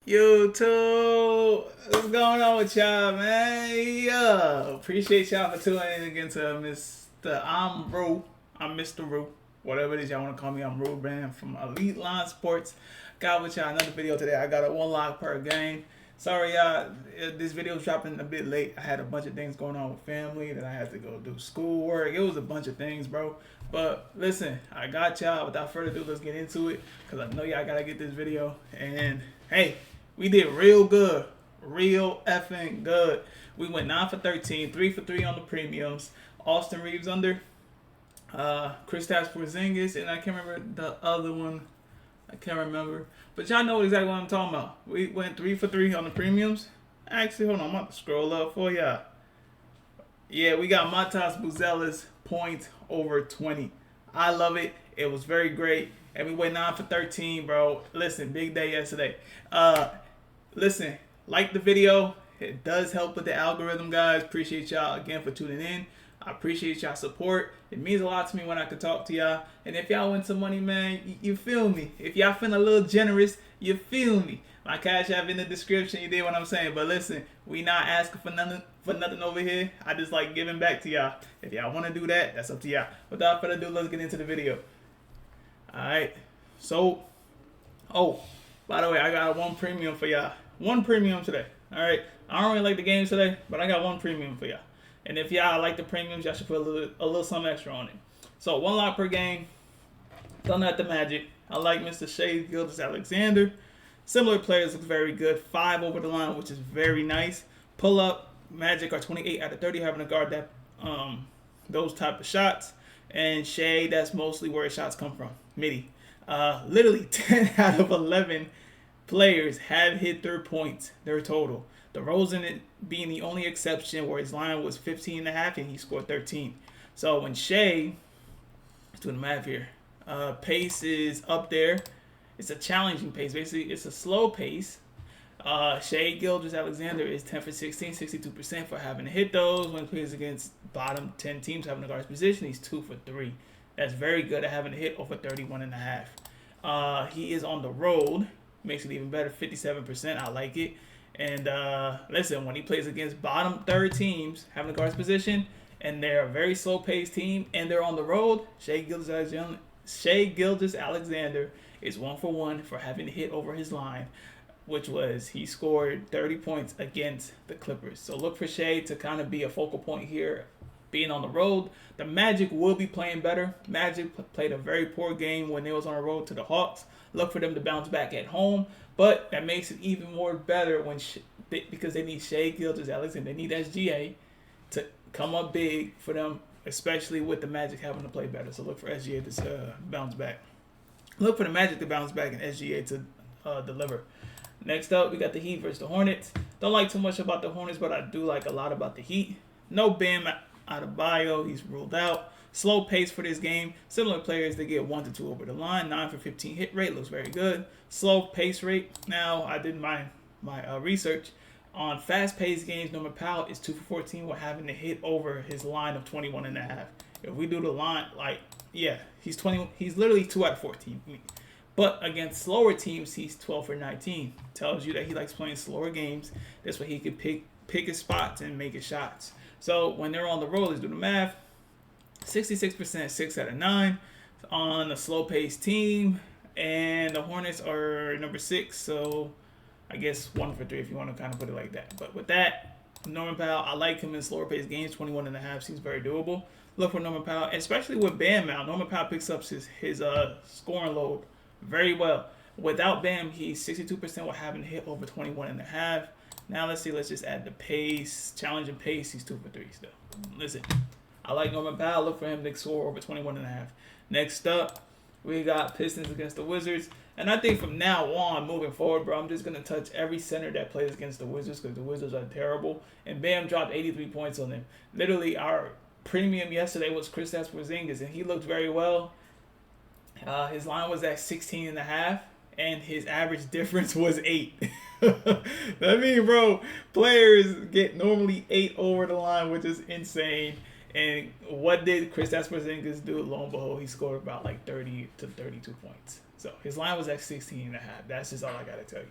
YouTube, what's going on with y'all, man? Yeah, appreciate y'all for tuning in again to I'm Mr. Ru, whatever it is y'all want to call me. I'm Ru Brand from Elite Line Sports. Got with y'all another video today. I got a one lock per game. Sorry, y'all, this video is dropping a bit late. I had a bunch of things going on with family, then I had to go do schoolwork. It was a bunch of things, bro. But listen, I got y'all. Without further ado, let's get into it, because I know y'all gotta get this video. And hey, we did real good. Real effing good. We went 9 for 13, 3 for 3 on the premiums. Austin Reeves under. Kristaps Porzingis, and I can't remember the other one. I can't remember. But y'all know exactly what I'm talking about. We went 3 for 3 on the premiums. Actually, hold on. I'm about to scroll up for y'all. Yeah, we got Matas Buzelis point over 20. I love it. It was very great. And we went 9 for 13, bro. Listen, big day yesterday. Listen, like the video. It does help with the algorithm, guys. Appreciate y'all again for tuning in. I appreciate y'all support. It means a lot to me when I can talk to y'all. And if y'all win some money, man, you feel me. If y'all feeling a little generous, you feel me. My cash app in the description. You did what I'm saying. But listen, we not asking for nothing over here. I just like giving back to y'all. If y'all want to do that, that's up to y'all. Without further ado, let's get into the video. Alright. So, by the way, I got one premium for y'all. One premium today. Alright. I don't really like the games today, but I got one premium for y'all. And if y'all like the premiums, y'all should put a little something extra on it. So, one lot per game. Done at the Magic. I like Mr. Shai Gilgeous-Alexander. Similar players look very good. 5 over the line, which is very nice. Pull up, Magic are 28 out of 30 having to guard that those type of shots. And Shai, that's mostly where his shots come from. Midi. Literally 10 out of 11 players have hit their points, their total. DeRozan being the only exception, where his line was 15.5 and he scored 13. So when Shai, let's do the math here, pace is up there. It's a challenging pace. Basically, it's a slow pace. Shai Gilgeous-Alexander is 10 for 16, 62% for having to hit those. When he plays against bottom 10 teams having to guard his position, he's 2 for 3. That's very good at having to hit over 31.5. He is on the road. Makes it even better, 57%. I like it. And listen, when he plays against bottom third teams having to guard his position, and they're a very slow-paced team, and they're on the road, Shai Gilgeous-Alexander is 1 for 1 for having to hit over his line, which was he scored 30 points against the Clippers. So look for Shai to kind of be a focal point here, being on the road. The Magic will be playing better. Magic played a very poor game when they was on the road to the Hawks. Look for them to bounce back at home, but that makes it even more better because they need Shai Gilgeous-Alexander. They need SGA to come up big for them, especially with the Magic having to play better. So look for SGA to bounce back. Look for the Magic to bounce back and SGA to deliver. Next up, we got the Heat versus the Hornets. Don't like too much about the Hornets, but I do like a lot about the Heat. No Bam Adebayo, he's ruled out. Slow pace for this game. Similar players, they get 1 to 2 over the line. 9 for 15 hit rate, looks very good. Slow pace rate. Now, I did my research. On fast-paced games, Norman Powell is 2 for 14 while having to hit over his line of 21.5. If we do the line, he's literally 2 out of 14. But against slower teams, he's 12 for 19. Tells you that he likes playing slower games. This way he can pick his spots and make his shots. So when they're on the road, let's do the math. 66%, 6 out of 9 on a slow-paced team. And the Hornets are number 6, so I guess 1 for 3 if you want to kind of put it like that. But with that, Norman Powell, I like him in slower-paced games. 21.5 seems very doable. Look for Norman Powell, especially with Bam out. Norman Powell picks up his scoring load very well. Without Bam, he's 62% while having to hit over 21.5. Now let's see. Let's just add the pace, challenging pace. He's 2 for 3 still. Listen, I like Norman Powell. Look for him to score over 21.5. Next up, we got Pistons against the Wizards. And I think from now on, moving forward, bro, I'm just going to touch every center that plays against the Wizards because the Wizards are terrible. And Bam dropped 83 points on them. Literally, our premium yesterday was Kristaps Porzingis, and he looked very well. His line was at 16.5, and his average difference was 8. That means, bro, players get normally 8 over the line, which is insane. And what did Kristaps Porzingis do? Lo and behold, he scored about 30 to 32 points. So his line was at 16.5. That's just all I got to tell you.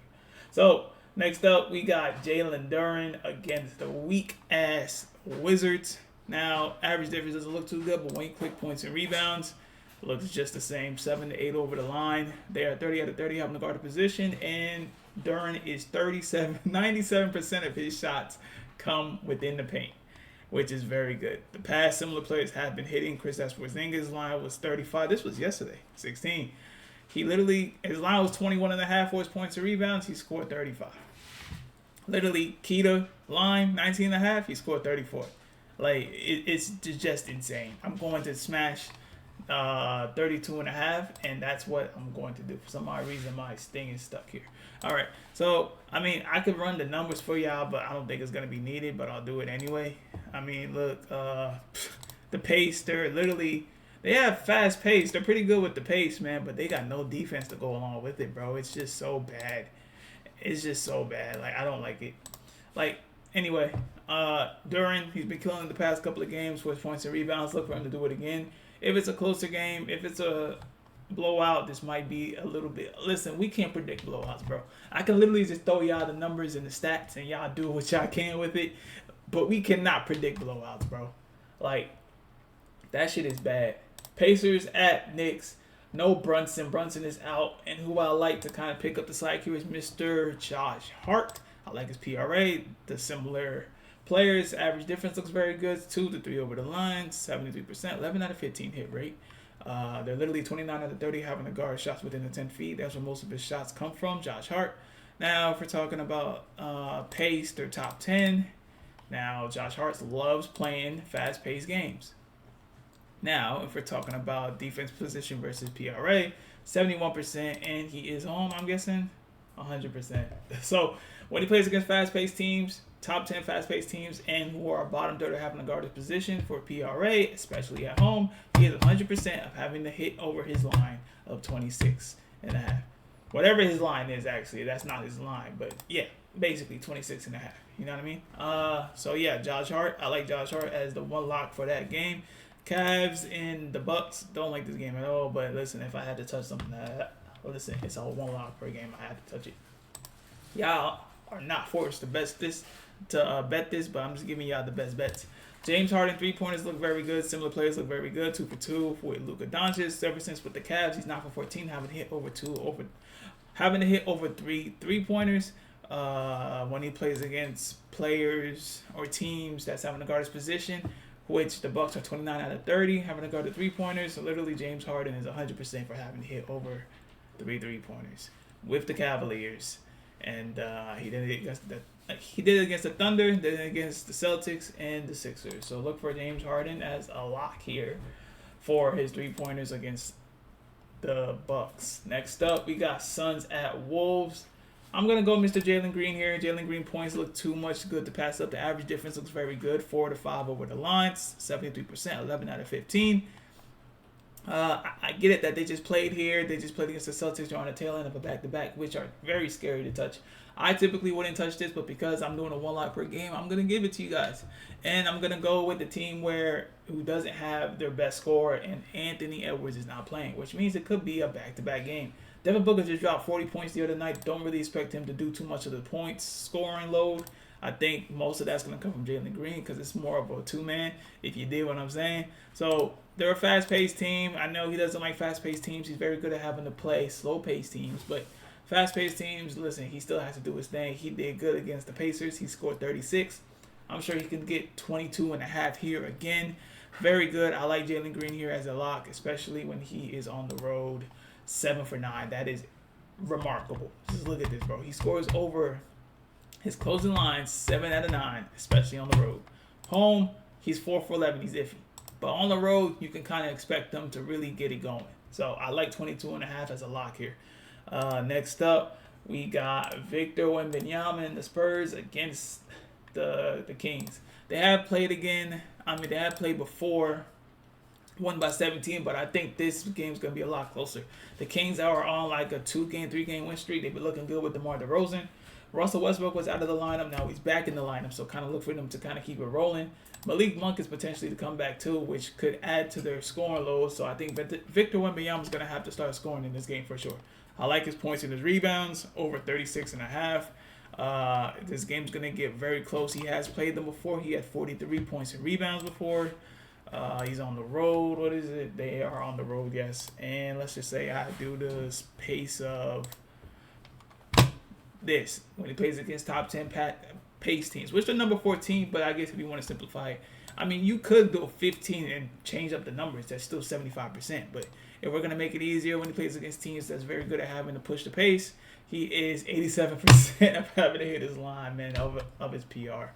So next up, we got Jalen Duren against the weak-ass Wizards. Now, average difference doesn't look too good, but when you click points and rebounds, it looks just the same. 7 to 8 over the line. They are 30 out of 30 having to guard the position, and Duren is 97% of his shots come within the paint, which is very good. The past similar players have been hitting. Kristaps Porzingis' line was 35. This was yesterday, 16. His line was 21.5 for his points and rebounds. He scored 35. Literally, Keita line 19.5. He scored 34. Like it's just insane. I'm going to smash 32.5, and that's what I'm going to do. For some odd reason, my sting is stuck here. All right, so I mean, I could run the numbers for y'all, but I don't think it's gonna be needed. But I'll do it anyway. I mean, look, the pace. They have fast pace. They're pretty good with the pace, man. But they got no defense to go along with it, bro. It's just so bad. It's just so bad. Like I don't like it. Like anyway, Duren, he's been killing the past couple of games for his points and rebounds. Look for him to do it again. If it's a closer game, if it's a blowout, this might be a little bit. Listen, we can't predict blowouts, bro. I can literally just throw y'all the numbers and the stats, and y'all do what y'all can with it. But we cannot predict blowouts, bro. Like, that shit is bad. Pacers at Knicks. No Brunson. Brunson is out. And who I like to kind of pick up the slack here is Mr. Josh Hart. I like his PRA. The similar players. Average difference looks very good. 2 to 3 over the line. 73%. 11 out of 15 hit rate. They're literally 29 out of 30 having to guard shots within the 10 feet. That's where most of his shots come from. Josh Hart. Now, if we're talking about pace, they're top 10. Now, Josh Hart loves playing fast-paced games. Now, if we're talking about defense position versus PRA, 71%, and he is home, I'm guessing, 100%. So, when he plays against fast-paced teams, top 10 fast-paced teams, and who are bottom third of having to guard his position for PRA, especially at home, he is 100% of having to hit over his line of 26.5. Whatever his line is, actually, that's not his line, but yeah, basically 26.5. You know what I mean? So yeah, Josh Hart. I like Josh Hart as the one lock for that game. Cavs and the Bucks. Don't like this game at all. But listen, if I had to touch something, listen, it's a one lock per game. I had to touch it. Y'all are not forced to bet this, but I'm just giving y'all the best bets. James Harden 3-pointers look very good. Similar players look very good. 2 for 2 for Luka Doncic. Ever since with the Cavs, he's 9 for 14, having to hit over 3 3-pointers. When he plays against players or teams that's having to guard his position, which the Bucks are 29 out of 30, having to guard the 3-pointers. So literally, James Harden is 100% for having to hit over 3 3-pointers with the Cavaliers, and he did it against the Thunder, did it against the Celtics and the Sixers. So look for James Harden as a lock here for his 3-pointers against the Bucks. Next up, we got Suns at Wolves. I'm going to go Mr. Jalen Green here. Jalen Green points look too much good to pass up. The average difference looks very good. 4 to 5 over the lines. 73%. 11 out of 15. I get it that they just played here. They just played against the Celtics. They're on the tail end of a back-to-back, which are very scary to touch. I typically wouldn't touch this, but because I'm doing a one lock per game, I'm going to give it to you guys. And I'm going to go with the team who doesn't have their best scorer, and Anthony Edwards is not playing, which means it could be a back-to-back game. Devin Booker just dropped 40 points the other night. Don't really expect him to do too much of the points scoring load. I think most of that's going to come from Jalen Green because it's more of a two-man, if you did what I'm saying. So they're a fast-paced team. I know he doesn't like fast-paced teams. He's very good at having to play slow-paced teams. But fast-paced teams, listen, he still has to do his thing. He did good against the Pacers. He scored 36. I'm sure he can get 22.5 here again. Very good. I like Jalen Green here as a lock, especially when he is on the road. 7 for 9. That is remarkable. Just look at this, bro. He scores over his closing lines 7 out of 9, especially on the road. Home, he's 4 for 11. He's iffy. But on the road, you can kind of expect them to really get it going. So I like 22.5 as a lock here. Next up, we got Victor Wembanyama and the Spurs against the Kings. They have played again. They have played before. Won by 17, but I think this game's going to be a lot closer. The Kings are on like a 2-game, 3-game win streak. They've been looking good with DeMar DeRozan. Russell Westbrook was out of the lineup. Now he's back in the lineup, so kind of look for them to kind of keep it rolling. Malik Monk is potentially to come back too, which could add to their scoring load. So I think Victor Wembanyama is going to have to start scoring in this game for sure. I like his points and his rebounds over 36.5. This game's gonna get very close. He has played them before. He had 43 points and rebounds before. He's on the road. What is it? They are on the road, yes. And let's just say I do the pace of this when he plays against top 10 pace teams, which are number 14. But I guess if you want to simplify it, I mean, you could go 15 and change up the numbers. That's still 75%. But if we're going to make it easier when he plays against teams that's very good at having to push the pace, he is 87% of having to hit his line, man, of his PR.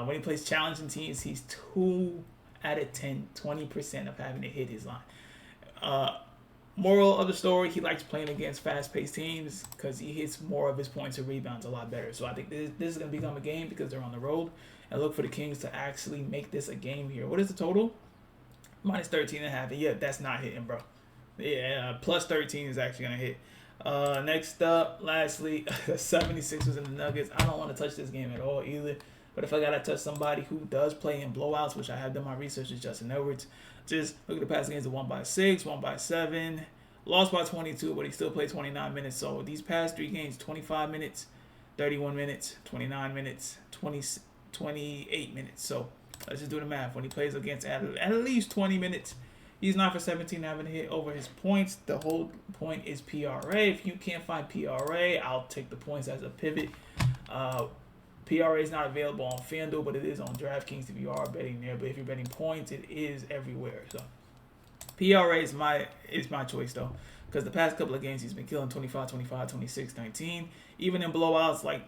When he plays challenging teams, he's 2 out of 10, 20% of having to hit his line. Moral of the story, he likes playing against fast-paced teams because he hits more of his points and rebounds a lot better. So I think this is going to become a game because they're on the road. And look for the Kings to actually make this a game here. What is the total? Minus 13.5. And yeah, that's not hitting, bro. Yeah, plus 13 is actually going to hit. Next up, lastly, 76ers and the Nuggets. I don't want to touch this game at all either. But if I got to touch somebody who does play in blowouts, which I have done my research, is Justin Edwards. Just look at the past games of 1-6, 1-7. Lost by 22, but he still played 29 minutes. So these past 3 games, 25 minutes, 31 minutes, 29 minutes, 28 minutes. So let's just do the math. When he plays against at least 20 minutes, he's 9 for 17 having to hit over his points. The whole point is PRA. If you can't find PRA, I'll take the points as a pivot. PRA is not available on FanDuel, but it is on DraftKings if you are betting there. But if you're betting points, it is everywhere. So PRA is my choice, though, because the past couple of games he's been killing 25, 25, 26, 19. Even in blowouts, like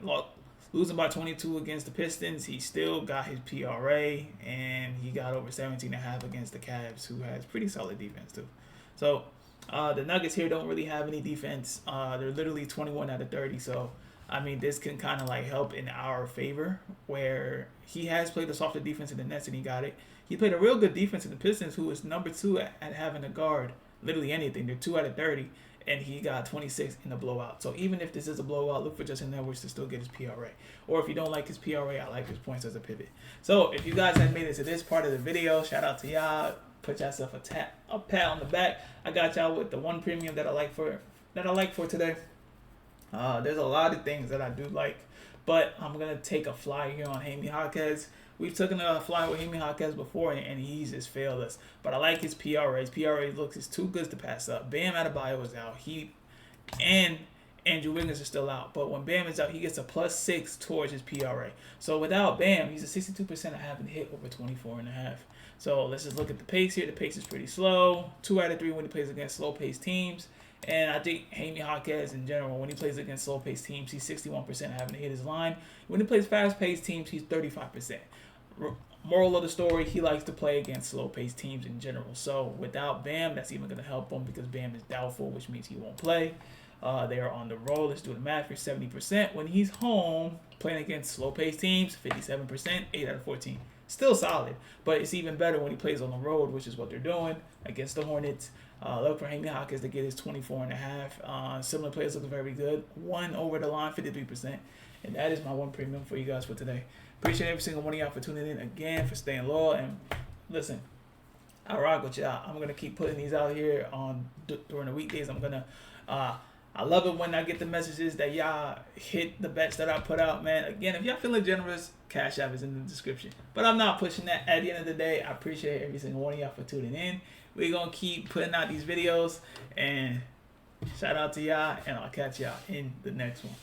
losing by 22 against the Pistons, he still got his PRA, and he got over 17.5 against the Cavs, who has pretty solid defense, too. So the Nuggets here don't really have any defense. They're literally 21 out of 30, so I mean, this can kind of like help in our favor, where he has played the softer defense in the Nets and he got it. He played a real good defense in the Pistons, who is number 2 at having to guard literally anything. They're 2 out of 30, and he got 26 in the blowout. So even if this is a blowout, look for Justin Edwards to still get his PRA. Or if you don't like his PRA, I like his points as a pivot. So if you guys have made it to this part of the video, shout out to y'all. Put yourself a pat on the back. I got y'all with the one premium that I like for today. There's a lot of things that I do like, but I'm going to take a flyer here on Jaime Jaquez. We've taken a flyer with Jaime Jaquez before, and he's just failed us. But I like his PRA. His PRA looks is too good to pass up. Bam Adebayo is out. And Andrew Wiggins is still out. But when Bam is out, he gets a +6 towards his PRA. So without Bam, he's a 62% of having hit over 24.5. So let's just look at the pace here. The pace is pretty slow. 2 out of 3 when he plays against slow-paced teams. And I think Jaime Jaquez in general, when he plays against slow-paced teams, he's 61% having to hit his line. When he plays fast-paced teams, he's 35%. Moral of the story, he likes to play against slow-paced teams in general. So without Bam, that's even going to help him because Bam is doubtful, which means he won't play. They are on the road. Let's do the math for 70%. When he's home, playing against slow-paced teams, 57%, 8 out of 14. Still solid, but it's even better when he plays on the road, which is what they're doing against the Hornets. Look for Jaime Jaquez to get his 24.5. Similar players look very good. 1 over the line, 53%. And that is my one premium for you guys for today. Appreciate every single one of y'all for tuning in again, for staying loyal. And listen, I rock with y'all. I'm going to keep putting these out here during the weekdays. I love it when I get the messages that y'all hit the bets that I put out, man. Again, if y'all feeling generous, Cash App is in the description. But I'm not pushing that. At the end of the day, I appreciate every single one of y'all for tuning in. We're going to keep putting out these videos. And shout out to y'all. And I'll catch y'all in the next one.